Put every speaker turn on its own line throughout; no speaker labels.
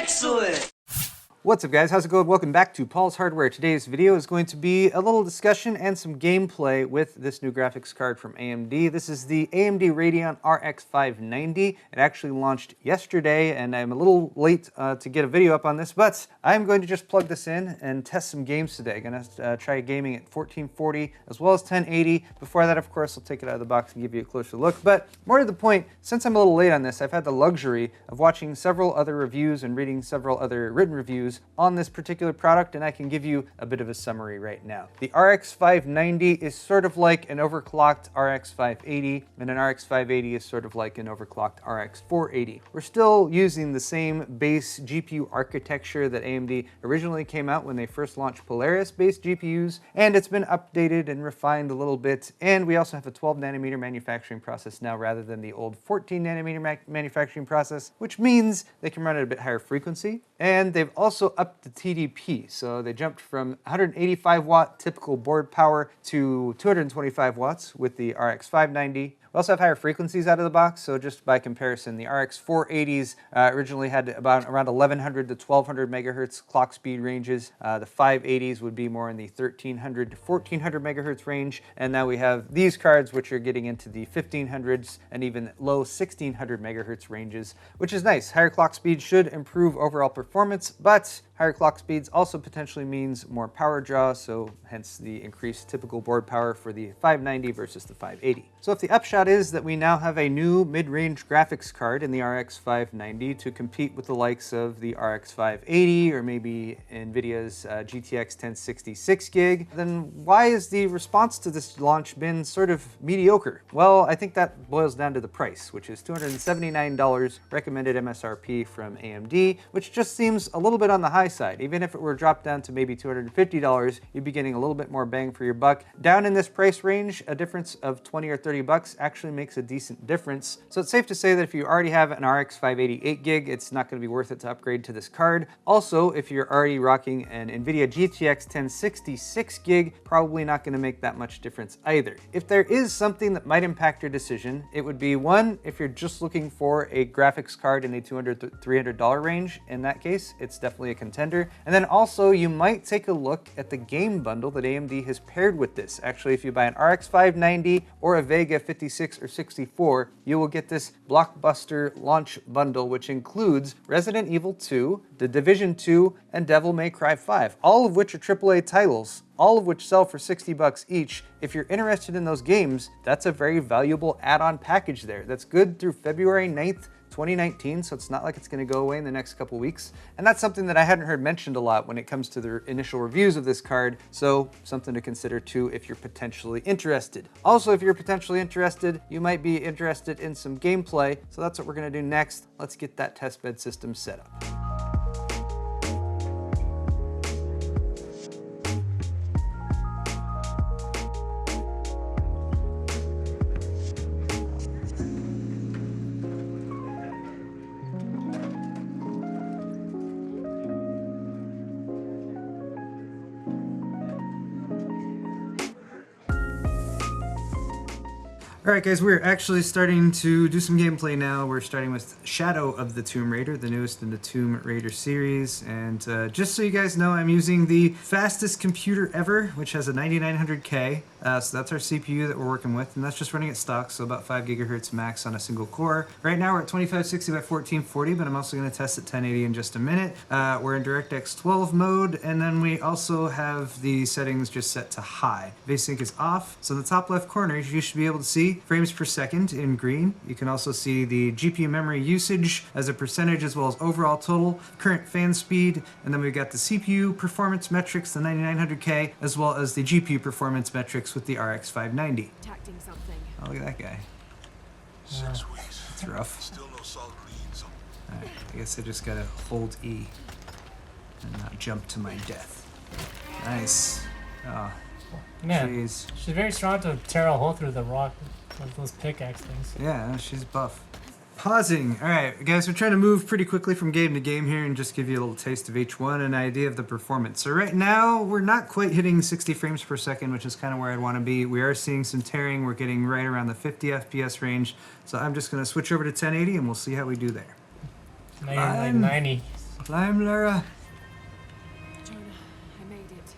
Excellent!
What's up guys, how's it going? Welcome back to Paul's Hardware. Today's video is going to be a little discussion and some gameplay with this new graphics card from AMD. This is the AMD Radeon RX 590. It actually launched yesterday and I'm a little late to get a video up on this, but I'm going to just plug this in and test some games today. I'm gonna try gaming at 1440 as well as 1080. Before that, of course, I'll take it out of the box and give you a closer look. But more to the point, since I'm a little late on this, I've had the luxury of watching several other reviews and reading several other written reviews on this particular product, and I can give you a bit of a summary right now. The RX 590 is sort of like an overclocked RX 580, and an RX 580 is sort of like an overclocked RX 480. We're still using the same base GPU architecture that AMD originally came out when they first launched Polaris-based GPUs, and it's been updated and refined a little bit, and we also have a 12 nanometer manufacturing process now rather than the old 14 nanometer manufacturing process, which means they can run at a bit higher frequency, and they've also upped the TDP. So they jumped from 185 watt typical board power to 225 watts with the RX 590. We also have higher frequencies out of the box, so just by comparison, the RX 480s originally had around 1100 to 1200 megahertz clock speed ranges. The 580s would be more in the 1300 to 1400 megahertz range, and now we have these cards which are getting into the 1500s and even low 1600 megahertz ranges, which is nice. Higher clock speed should improve overall performance, but higher clock speeds also potentially means more power draw, so hence the increased typical board power for the 590 versus the 580. So if the upshot is that we now have a new mid-range graphics card in the RX 590 to compete with the likes of the RX 580 or maybe NVIDIA's GTX 1066 gig, then why has the response to this launch been sort of mediocre? Well, I think that boils down to the price, which is $279 recommended MSRP from AMD, which just seems a little bit on the high side. Even if it were dropped down to maybe $250, you'd be getting a little bit more bang for your buck. Down in this price range, a difference of 20 or 30 bucks actually makes a decent difference. So it's safe to say that if you already have an RX 588 gig, it's not going to be worth it to upgrade to this card. Also, if you're already rocking an NVIDIA GTX 1066 gig, probably not going to make that much difference either. If there is something that might impact your decision, it would be one, if you're just looking for a graphics card in the $200 to $300 range. In that case, it's definitely a contender. And then also, you might take a look at the game bundle that AMD has paired with this. Actually, if you buy an RX 590 or a Vega 56 or 64, you will get this blockbuster launch bundle, which includes Resident Evil 2, The Division 2, and Devil May Cry 5, all of which are AAA titles, all of which sell for 60 bucks each. If you're interested in those games, that's a very valuable add-on package there. That's good through February 9th, 2019, so it's not like it's going to go away in the next couple weeks. And that's something that I hadn't heard mentioned a lot when it comes to the initial reviews of this card, so something to consider too if you're potentially interested. Also, if you're potentially interested, you might be interested in some gameplay, so that's what we're going to do next. Let's get that testbed system set up. Alright guys, we're actually starting to do some gameplay now. We're starting with Shadow of the Tomb Raider, the newest in the Tomb Raider series. And just so you guys know, I'm using the fastest computer ever, which has a 9900K. So that's our CPU that we're working with, and that's just running at stock, so about 5 gigahertz max on a single core. Right now we're at 2560 by 1440, but I'm also going to test at 1080 in just a minute. We're in DirectX 12 mode, and then we also have the settings just set to high. VSync is off, so in the top left corner you should be able to see frames per second in green. You can also see the GPU memory usage as a percentage as well as overall total, current fan speed, and then we've got the CPU performance metrics, the 9900K, as well as the GPU performance metrics with the RX 590.
Detecting something.
Oh, look at that guy.
6 weeks.
It's rough.
Still no solid leads.
Alright, I guess I just gotta hold E and not jump to my death. Nice. Oh,
Yeah,
jeez.
she's very strong to tear a hole through the rock with those pickaxe things.
Yeah, she's buff. Pausing. All right, guys, we're trying to move pretty quickly from game to game here and just give you a little taste of each one and an idea of the performance. So right now, we're not quite hitting 60 frames per second, which is kind of where I'd want to be. We are seeing some tearing. We're getting right around the 50 FPS range. So I'm just going to switch over to 1080 and we'll see how we do there.
Now you're like 90.
Climb, Lara.
Jonah, I made it.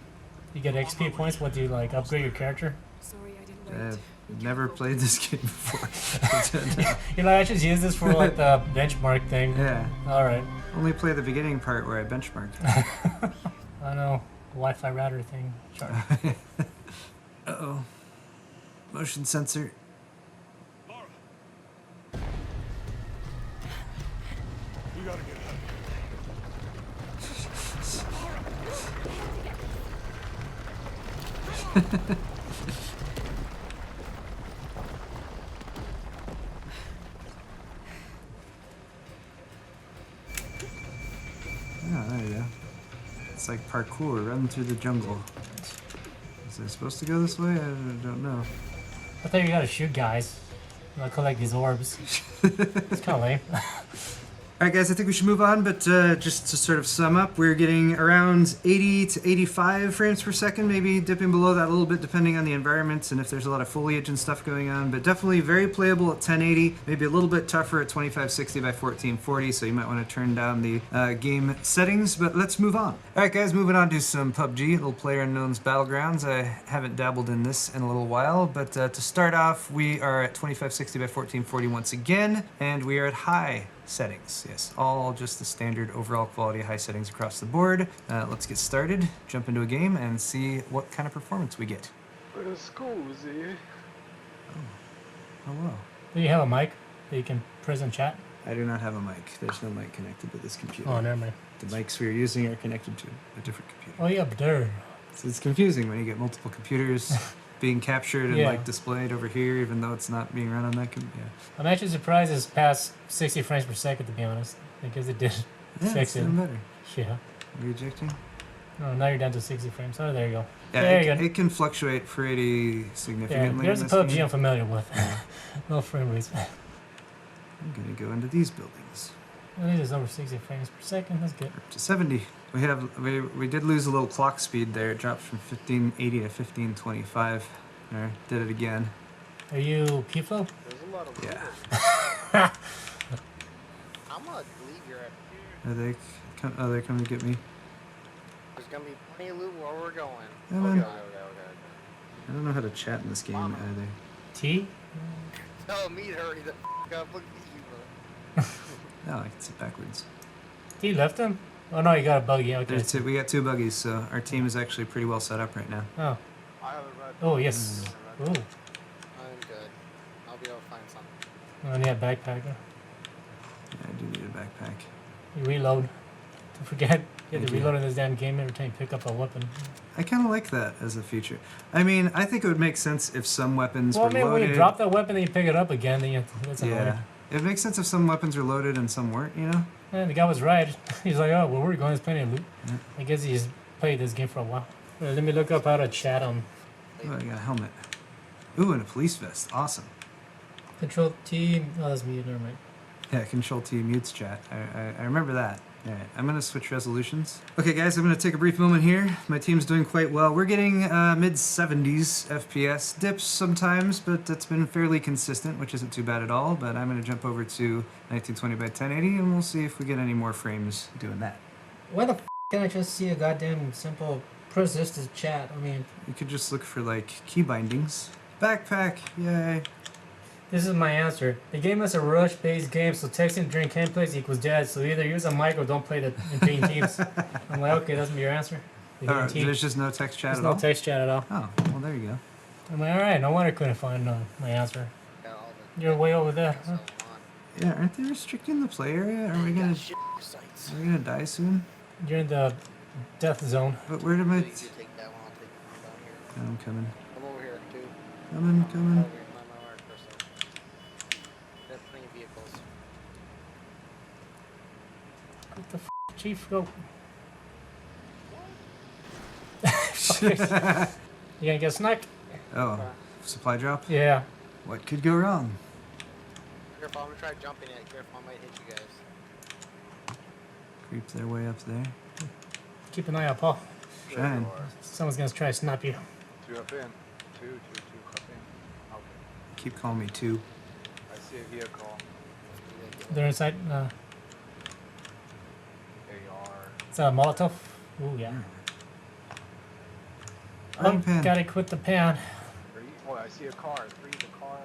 You get XP points. What do you like? Upgrade your character?
Sorry I didn't wait.
I've never played this game before.
You're like, I should use this for like the benchmark thing.
Yeah.
All right.
Only play the beginning part where I benchmarked.
I know. Wi-Fi router thing. Sure.
Uh-oh. Motion sensor.
Laura. We gotta get out
Oh, there you go. It's like parkour, run through the jungle. Is it supposed to go this way? I don't know.
I thought you gotta shoot guys. Like collect these orbs. It's kind of lame.
Alright guys, I think we should move on, but just to sort of sum up, we're getting around 80 to 85 frames per second, maybe dipping below that a little bit depending on the environment and if there's a lot of foliage and stuff going on, but definitely very playable at 1080, maybe a little bit tougher at 2560 by 1440, so you might want to turn down the game settings, but let's move on. Alright guys, moving on to some PUBG, little PlayerUnknown's Battlegrounds. I haven't dabbled in this in a little while, but to start off, we are at 2560 by 1440 once again, and we are at high settings. Yes, all just the standard overall quality high settings across the board. Let's get started, jump into a game, and see what kind of performance we get.
Scusi.
Hello.
Do you have a mic that you can present chat?
I do not have a mic. There's no mic connected to this computer.
Oh, never mind.
The mics we are using are connected to a different computer.
Oh, yeah, but there.
So it's confusing when you get multiple computers being captured and
Yeah.
like displayed over here, even though it's not being run on that computer. Yeah.
I'm actually surprised it's past 60 frames per second, to be honest. Because it did
Yeah,
fix
it's
it.
even better.
Yeah.
Rejecting.
No, now you're down to 60 frames. Oh, there you go.
Yeah,
there
it,
you go.
it can fluctuate pretty
Yeah,
significantly.
there's a
in this
PUBG
game.
I'm familiar with. No frame rates.
I'm gonna go into these buildings.
At least it's over 60 frames per second. That's good.
Up to 70. We did lose a little clock speed there. It dropped from 1580 to 1525. There, did it again.
Are you PFO?
There's a lot of
Yeah.
I'm gonna delete your app.
They're coming to get me.
There's gonna be plenty of loot where we're going.
Yeah,
Okay,
man.
okay.
I don't know how to chat in this game either.
T?
Tell me to hurry the up. Look at you, bro.
No, I can sit backwards.
T left him? Oh no, you got a buggy. Okay.
We got two buggies, so our team is actually pretty well set up right now.
Oh.
I have a red.
Oh, yes. Oh.
I'm good. I'll be able to find something.
I need a backpack.
Yeah, I do need a backpack.
You reload. Don't forget. You have to
Thank you.
reload in this damn game every time you pick up a weapon.
I kind of like that as a feature. I mean, I think it would make sense if some weapons
Well, I
were
mean,
loaded.
when you drop that weapon and you pick it up again, then that's annoying.
Yeah. It makes sense if some weapons were loaded and some weren't, you know?
And the guy was right. He's like, oh, well, we're going. There's plenty of loot.
Yeah.
I guess he's played this game for a while. Let me look up how to chat on
Oh, I got a helmet. Ooh, and a police vest. Awesome.
Control T. Oh, that's me. Never mind.
Yeah, Control T mutes chat. I remember that. All right, I'm gonna switch resolutions. Okay, guys, I'm gonna take a brief moment here. My team's doing quite well. We're getting mid-70s FPS dips sometimes, but it's been fairly consistent, which isn't too bad at all. But I'm gonna jump over to 1920 by 1080, and we'll see if we get any more frames doing that.
Why the f can't I just see a goddamn simple press this to chat? I mean,
You could just look for like key bindings. Backpack, yay!
this is my answer. The game is a rush-based game, so texting during gameplays equals dead. So either use a mic or don't play the in paying teams. I'm like, okay, that's your answer. The guarantee.
There's just no text chat
There's
at
no
all.
text chat at all.
Oh, well, there you go.
I'm like, all right, no wonder I couldn't find my answer.
Got all the
You're way over there. Huh?
stuff on.
Yeah, aren't they restricting the play area? Are we
Got
gonna
shit sites.
die soon?
You're in the death zone.
But where did
So
my?
you can take that one. I'll take the one down here.
I'm coming.
Come over here, too.
Coming.
Over here, my marker, so. Got plenty of vehicles.
What the f, Chief? Go. You gonna get snack?
Oh, supply drop?
Yeah.
What could go wrong?
Careful, I'm gonna try jumping it. Careful, I might hit you guys.
Creep their way up there.
Keep an eye out, Paul.
Shine.
Someone's gonna try to snap you.
Two up in. Two up in. Okay.
Keep calling me two.
I see a vehicle.
They're inside.
There you
It's a Molotov. Ooh, yeah.
Frying
Oh,
pan.
gotta quit the pan.
Oh, I see a car. The car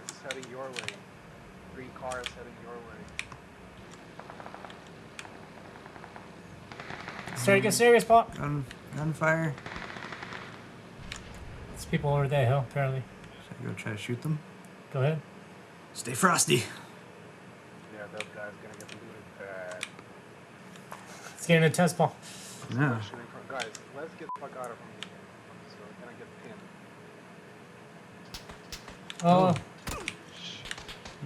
is heading your way. 3 cars heading your way.
Starting to get serious, Pop.
Gunfire.
There's people over that hill, apparently.
Should I go try to shoot them?
Go ahead.
Stay frosty.
Yeah, that guy's gonna get looted bad.
Let's get in a test ball.
No.
Shooting from, guys, let's get the fuck out of here. So we're gonna get pinned.
Oh,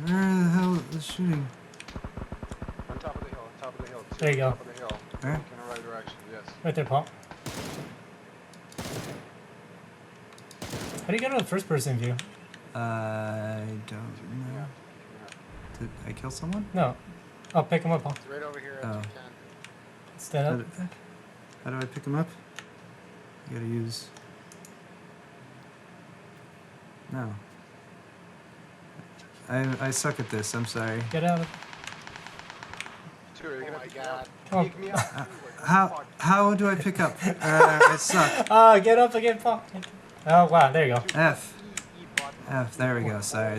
Where the hell is shooting?
On top of the hill, on top of the hill.
There you go.
On top of the hill.
Where?
Look in the right direction, yes.
right there, Pop. How do you get on the first person view?
I don't
Yeah.
know. Did I kill someone?
No. I'll pick him up, Pop.
It's right over here at
Oh.
210.
Stand
How
up.
do, how do I pick him up? You gotta use. No. I suck at this. I'm sorry.
Get out of
Two, are you
Oh
gonna
my
pick me
god.
up?
Oh.
Pick me up.
How do I pick up? I suck.
Oh, get up again, Pop. Oh, wow, there you go.
F.
E button.
F. There we go. Sorry.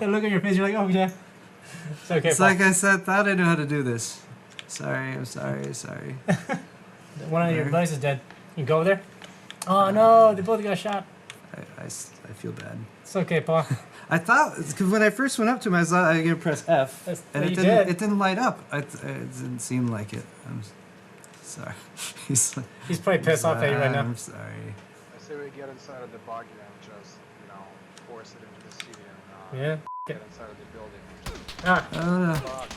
And look at your face, you're like, oh, yeah. It's okay,
It's
Pop.
like I said. Thought I knew how to do this. Sorry. I'm sorry.
One of your
Where?
buddies is dead. You go there? Oh, no, they both got shot.
I feel bad.
It's okay, Paul.
I thought because when I first went up to him, I thought I was gonna press F,
That's
and
what
it
you
didn't.
did.
It didn't light up. It didn't seem like it. I'm sorry. He's
He's probably pissed off at you right now.
I'm sorry.
I say we get inside of the buggy and just, force it into the city and
Yeah.
get inside of the building.
Ah.
Oh no.
Fuck.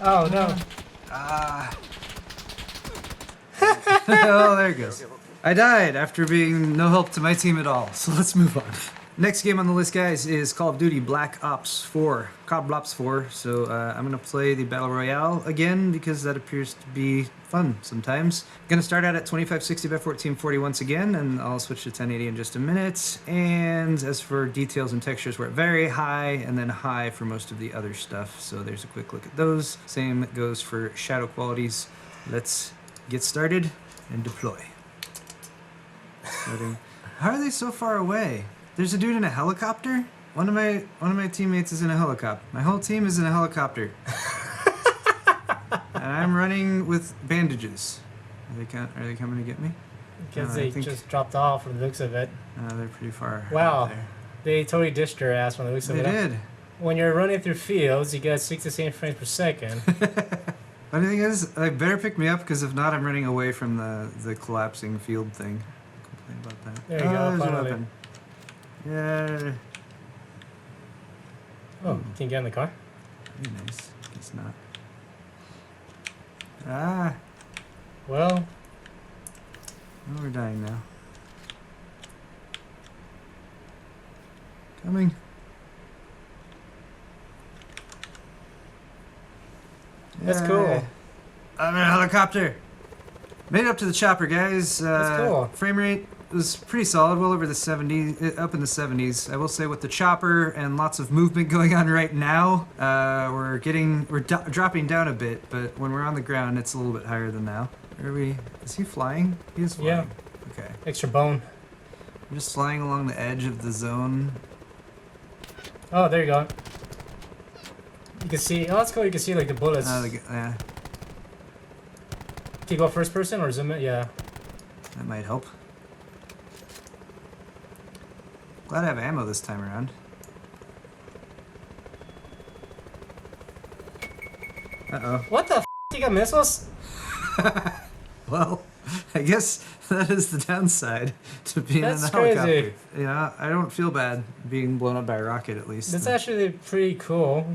Oh, no.
Ah. Oh, there it goes. I died after being no help to my team at all. So let's move on. Next game on the list, guys, is Call of Duty Black Ops 4. COD Blops 4. So I'm going to play the Battle Royale again because that appears to be fun sometimes. Going to start out at 2560 by 1440 once again, and I'll switch to 1080 in just a minute. And as for details and textures, we're at very high and then high for most of the other stuff. So there's a quick look at those. Same goes for shadow qualities. Let's get started and deploy. Starting. How are they so far away? There's a dude in a helicopter? One of my teammates is in a helicopter. My whole team is in a helicopter. And I'm running with bandages. Are they coming to get me?
Because
I
they
think-
just dropped off from the looks of it.
They're pretty far.
Wow.
out there.
They totally dished your ass from the looks of
They
it.
did.
When you're running through fields, you get 67 frames per second.
Funny thing is, they better pick me up because if not, I'm running away from the collapsing field thing. Complain about that.
There you go,
There's a
finally.
weapon. Yeah.
Oh, can you get in the car?
Pretty nice. Guess not. Ah.
Well,
Oh, we're dying now. Coming.
That's
Yay.
cool.
I'm in a helicopter. Made it up to the chopper, guys.
That's cool.
Frame rate was pretty solid, well over the 70s, up in the 70s. I will say with the chopper and lots of movement going on right now, we're dropping down a bit, but when we're on the ground, it's a little bit higher than now. Are we? Is he flying? He is flying.
Yeah.
Okay.
extra bone.
I'm just flying along the edge of the zone.
Oh, there you go. You can see. Oh, that's cool. You can see like the bullets.
Yeah,
Can you go first person or zoom in? Yeah.
that might help. Glad I have ammo this time around. Uh-oh.
What the f? You got missiles?
Well, I guess that is the downside to being
That's
in the
crazy.
helicopter. Yeah, I don't feel bad being blown up by a rocket at least.
That's actually pretty cool.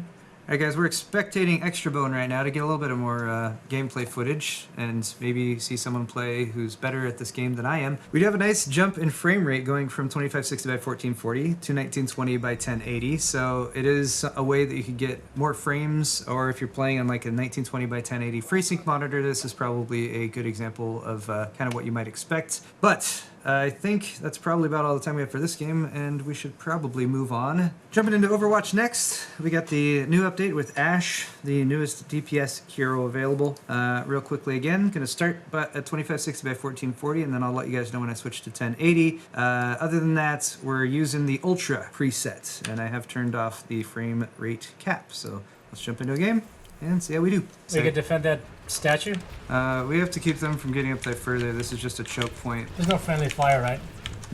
Alright guys, we're spectating Extra Bone right now to get a little bit of more gameplay footage and maybe see someone play who's better at this game than I am. We do have a nice jump in frame rate going from 2560 by 1440 to 1920 by 1080, so it is a way that you could get more frames, or if you're playing on like a 1920 by 1080 FreeSync monitor, this is probably a good example of kind of what you might expect. But I think that's probably about all the time we have for this game, and we should probably move on. Jumping into Overwatch next, we got the new update with Ash, the newest DPS hero available. Real quickly again, going to start at 2560 by 1440, and then I'll let you guys know when I switch to 1080. Other than that, we're using the Ultra preset, and I have turned off the frame rate cap. So let's jump into a game and see how we do.
We could defend that statue?
We have to keep them from getting up there further. This is just a choke point.
There's no friendly fire, right?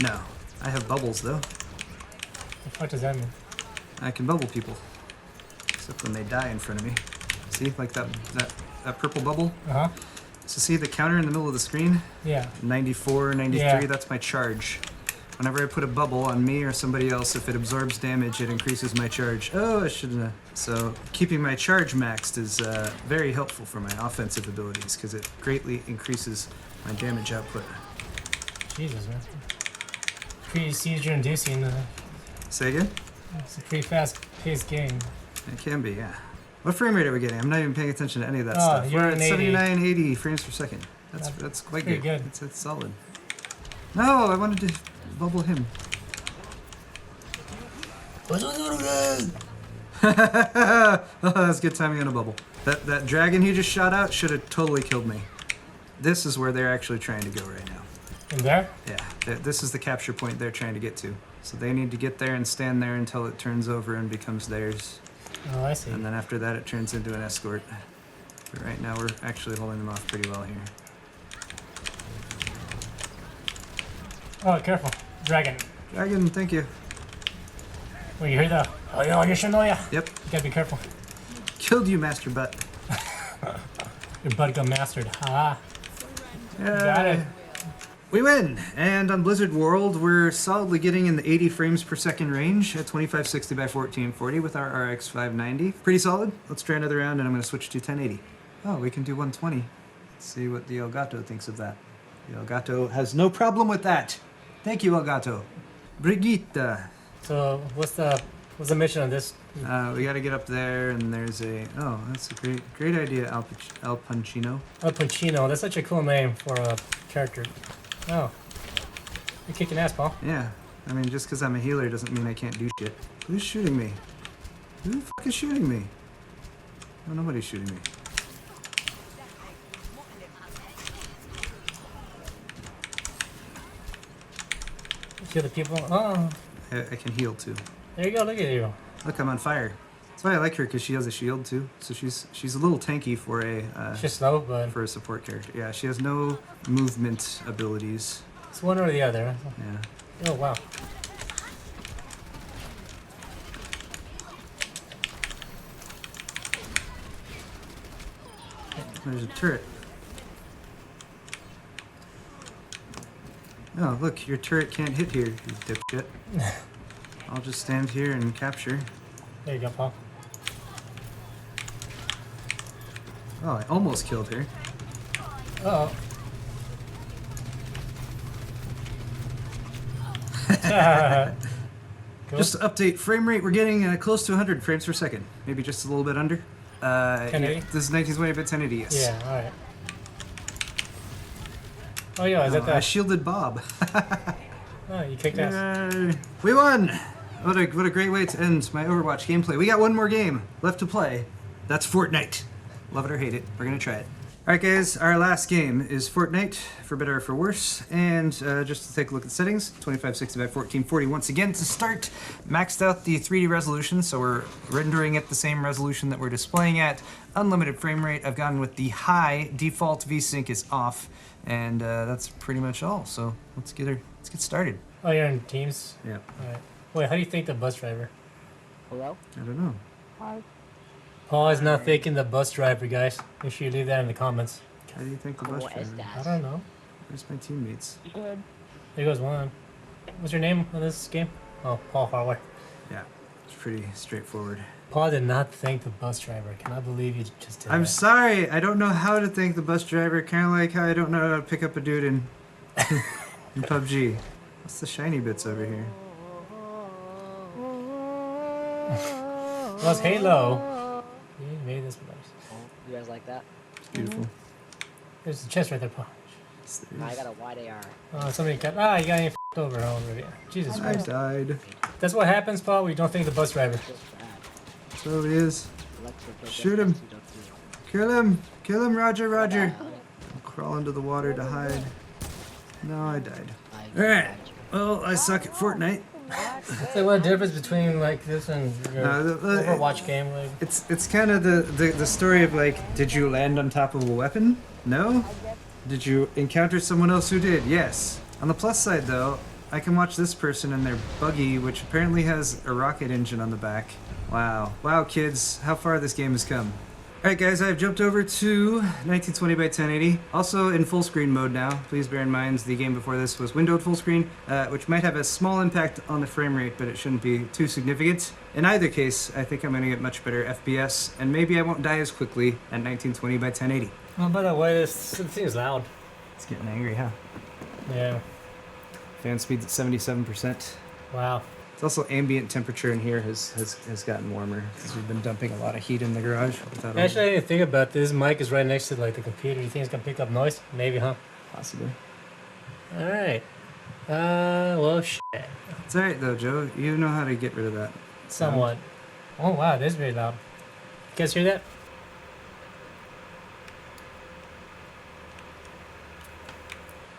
No. I have bubbles, though.
The fuck does that mean?
I can bubble people. Except when they die in front of me. See? Like that purple bubble?
Uh-huh.
So see the counter in the middle of the screen?
Yeah.
94, 93,
Yeah.
That's my charge. Whenever I put a bubble on me or somebody else, if it absorbs damage, it increases my charge. Oh, I shouldn't have. So keeping my charge maxed is very helpful for my offensive abilities because it greatly increases my damage output.
Jesus, man. Pretty seizure-inducing.
Say again?
It's a pretty fast-paced game.
It can be, yeah. What frame rate are we getting? I'm not even paying attention to any of that
Oh,
stuff.
you're
We're at
at
79, 80 frames per second. That's quite
pretty
good.
good.
It's solid. No, I wanted to bubble him. Oh, that's good timing on a bubble. That dragon he just shot out should have totally killed me. This is where they're actually trying to go right now.
In there?
Yeah, this is the capture point they're trying to get to. So they need to get there and stand there until it turns over and becomes theirs.
Oh, I see.
And then after that, it turns into an escort. But right now, we're actually holding them off pretty well here.
Oh, careful. Dragon.
Dragon, thank you.
Well, you hear that? Oh, yeah, you should know, yeah.
Yep,
You gotta be careful.
killed you, Master Butt.
Your butt got mastered. Ha.
Yay.
Got it.
We win! And on Blizzard World, we're solidly getting in the 80 frames per second range at 2560 by 1440 with our RX 590. Pretty solid. Let's try another round and I'm going to switch to 1080. Oh, we can do 120. Let's see what the Elgato thinks of that. The Elgato has no problem with that. Thank you, Elgato. Brigitte.
So, what's the mission on this?
We got to get up there and there's oh, that's a great idea, Al Pacino.
Al Pacino. That's such a cool name for a character. Oh. You're kicking ass, Paul.
Yeah, I mean, just because I'm a healer doesn't mean I can't do shit. Who's shooting me? Who the fuck is shooting me? Oh, nobody's shooting me.
Kill the people. Oh.
I can heal too.
There you go. Look at you.
Look, I'm on fire. That's why I like her, because she has a shield too. So she's a little tanky for
She's slow, but
for a support character. Yeah, she has no movement abilities.
it's one or the other.
Yeah.
Oh, wow.
There's a turret. Oh, look, your turret can't hit here, you dipshit. I'll just stand here and capture.
There you go, Paul.
Oh, I almost killed her.
Uh-oh. Cool.
Just to update frame rate, we're getting close to 100 frames per second. Maybe just a little bit under.
1080?
Yeah, this is 1920 by 1080, yes.
Yeah, alright. Oh, yeah, is that
I
that?
shielded Bob.
Oh, you kicked ass.
Yay. We won! What a great way to end my Overwatch gameplay. We got one more game left to play. That's FORTNITE. Love it or hate it, we're gonna try it. Alright guys, our last game is FORTNITE, for better or for worse. And just to take a look at the settings, 2560 by 1440 once again to start. Maxed out the 3D resolution, so we're rendering at the same resolution that we're displaying at. Unlimited frame rate, I've gone with the high. Default VSync is off. And that's pretty much all, so let's get started.
Oh, you're in teams?
Yeah.
Alright. Wait, how do you think the bus driver?
Hello?
I don't know.
Hi.
Paul is not thinking the bus driver, guys. Make sure you leave that in the comments.
How do you think the bus
What is
driver?
I don't know.
Where's my teammates?
Good.
There goes one. What's your name on this game? Oh, Paul Harway.
Yeah, it's pretty straightforward.
Paul did not thank the bus driver. Can I believe you just did
I'm
that?
sorry, I don't know how to thank the bus driver, kind of like how I don't know how to pick up a dude in, in PUBG. What's the shiny bits over here?
Well, it's Halo. You made this with us.
You guys like that?
It's beautiful.
There's a chest right there, Paul.
Yes,
I
there is.
got a wide AR.
Oh, somebody got. Ah, you got me f***ed over already. Jesus
I
Christ.
died.
That's what happens, Paul. We don't think the bus driver.
Just bad.
That's what it is.
Electrical
Shoot him.
distance, you don't do.
Kill him. Kill him, Roger, Roger.
Uh,
I'll crawl into the water to hide. No, I died.
I-
Alright. Well, I suck at Fortnite.
It's like what difference between like this and your Overwatch game? Like,
It's kind of the story of like, did you land on top of a weapon? No? Did you encounter someone else who did? Yes. On the plus side though, I can watch this person in their buggy, which apparently has a rocket engine on the back. Wow. Wow, kids, how far this game has come. Alright guys, I've jumped over to 1920 by 1080, also in full screen mode now. Please bear in mind the game before this was windowed full screen, which might have a small impact on the frame rate, but it shouldn't be too significant. In either case, I think I'm going to get much better FPS, and maybe I won't die as quickly at 1920 by 1080.
oh, by the way, this thing is loud.
It's getting angry, huh?
Yeah.
Fan speed's at 77%.
Wow.
It's also ambient temperature in here has gotten warmer because we've been dumping a lot of heat in the garage. Without
Actually, I didn't think about this. Mic is right next to like the computer. You think it's gonna pick up noise? Maybe, huh?
possibly.
All right. Well, shit.
It's alright though, Joe. You know how to get rid of that.
Somewhat. Oh wow, this is very loud. You guys hear that?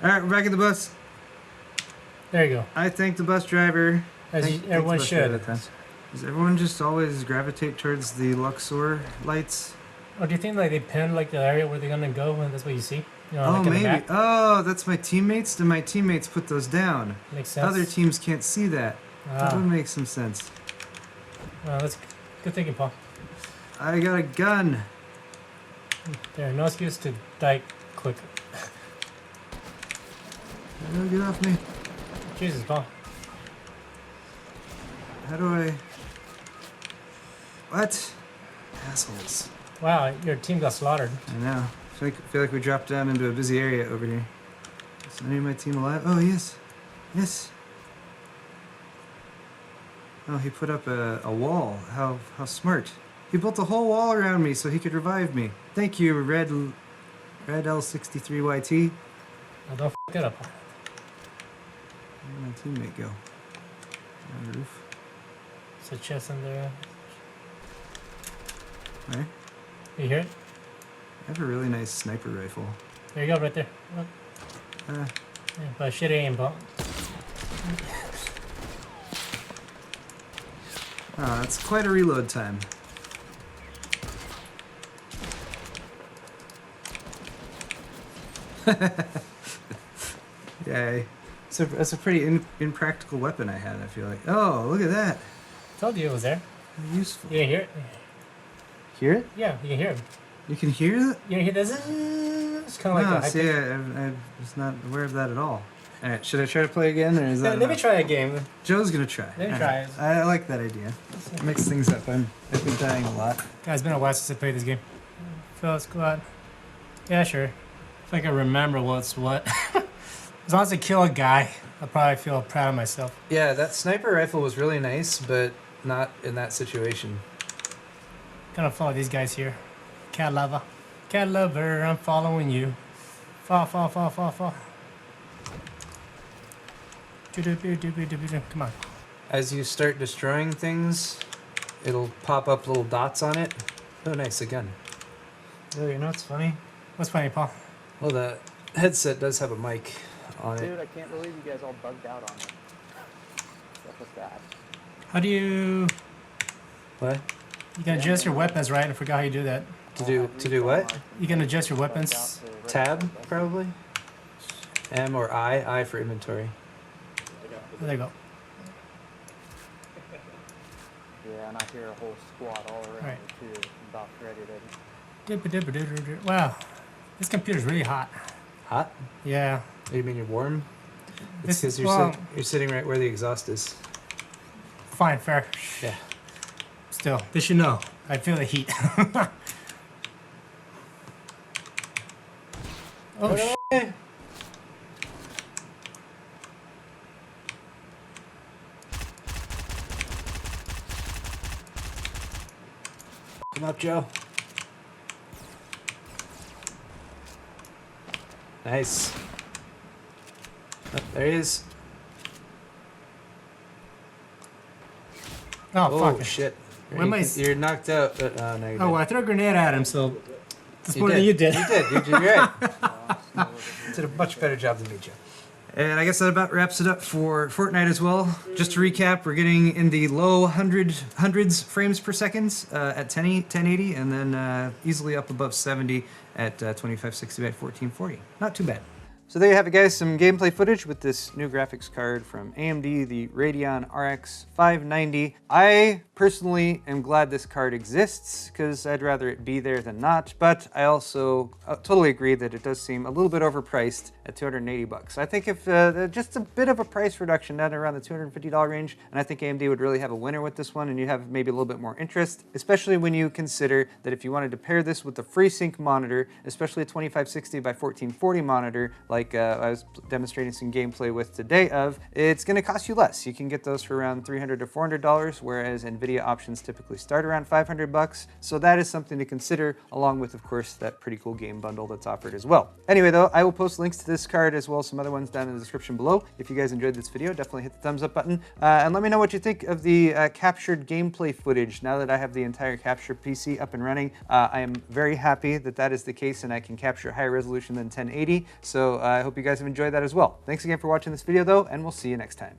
Alright, we're back at the bus.
There you go.
I thank the bus driver.
As
Thank the
everyone
bus driver
should.
that time. Does everyone just always gravitate towards the Luxor lights?
Or do you think like they pin like the area where they're gonna go and that's what you see? You know,
Oh,
like in the
maybe.
map?
Oh, that's my teammates? Then my teammates put those down.
Makes sense.
Other teams can't see that. That would
Ah,
make some sense.
well, that's good thinking, Paul.
I got a gun.
There, no excuse to die quick.
Oh, get off me.
Jesus, Paul.
How do I... What? Assholes.
Wow, your team got slaughtered.
I know. I feel like we dropped down into a busy area over here. Is any of my team alive? Oh, yes. Yes. Oh, he put up a wall. How smart. He built a whole wall around me so he could revive me. Thank you, Red L63YT.
Oh, don't f it up.
Where'd my teammate go? On the roof.
There's a chest in there.
Right?
You hear it?
I have a really nice sniper rifle.
There you go, right there. Look.
Uh,
Yeah, but shit aim, Paul.
oh, that's quite a reload time. Yay. So that's a pretty impractical weapon I had, I feel like. Oh, look at that.
Told you it was there.
How useful.
You can hear it?
Hear it?
Yeah, you can hear it.
You can hear that?
You can hear this? It's kind of
No,
like a high
see,
pitch.
I was not aware of that at all. Alright, should I try to play again, or is that
Let me
enough?
try a game.
Joe's gonna try.
Let me
All
try
right.
it.
I like that idea. Mix things up. I've been dying a lot.
Guys, it's been a while since I played this game. Phil, squad. Yeah, sure. If I can remember what's what. As long as I kill a guy, I'll probably feel proud of myself.
Yeah, that sniper rifle was really nice, but not in that situation.
Gonna follow these guys here. Cat lover. Cat lover, I'm following you. Fall, fall, fall, fall, fall. Come on.
As you start destroying things, it'll pop up little dots on it. Oh, nice, a gun. Oh, you know what's funny?
What's funny, Paul?
Well, the headset does have a mic on it.
Dude, I can't believe you guys all bugged out on it. What's with that?
How do you...
What?
You can adjust your weapons, right? I forgot how you do that.
To do what?
You can adjust your weapons.
Tab, probably? M or I for inventory.
There you go.
Yeah, and I hear a whole squad all around
Right.
me too. I'm about ready to...
Wow. This computer's really hot.
Hot?
Yeah.
Oh, you mean you're warm? It's
This-
because
well-
you're sitting right where the exhaust is.
Fine, fair.
Yeah.
Still, they should know. I feel the heat. Oh, shit.
Come up, Joe. Nice. There he is.
Oh, fuck.
shit.
When am I
You're knocked out. But, no, you're
Oh, well, I threw a grenade at him, so that's
You
more than
did.
you did.
You did. You're right. You did a much better job than me, Joe. And I guess that about wraps it up for Fortnite as well. Just to recap, we're getting in the low hundreds frames per second at 1080, and then easily up above 70 at 2560 by 1440. Not too bad. So there you have it, guys, some gameplay footage with this new graphics card from AMD, the Radeon RX 590. I personally am glad this card exists because I'd rather it be there than not, but I also totally agree that it does seem a little bit overpriced at 280 bucks. I think if just a bit of a price reduction down around the $250 range, and I think AMD would really have a winner with this one, and you have maybe a little bit more interest, especially when you consider that if you wanted to pair this with the FreeSync monitor, especially a 2560 by 1440 monitor, like I was demonstrating some gameplay with today of, it's going to cost you less. You can get those for around $300 to $400, whereas NVIDIA options typically start around 500 bucks. So that is something to consider, along with, of course, that pretty cool game bundle that's offered as well. Anyway, though, I will post links to this card as well as some other ones down in the description below. If you guys enjoyed this video, definitely hit the thumbs up button, and let me know what you think of the captured gameplay footage. Now that I have the entire capture PC up and running, I am very happy that that is the case and I can capture higher resolution than 1080. So I hope you guys have enjoyed that as well. Thanks again for watching this video, though, and we'll see you next time.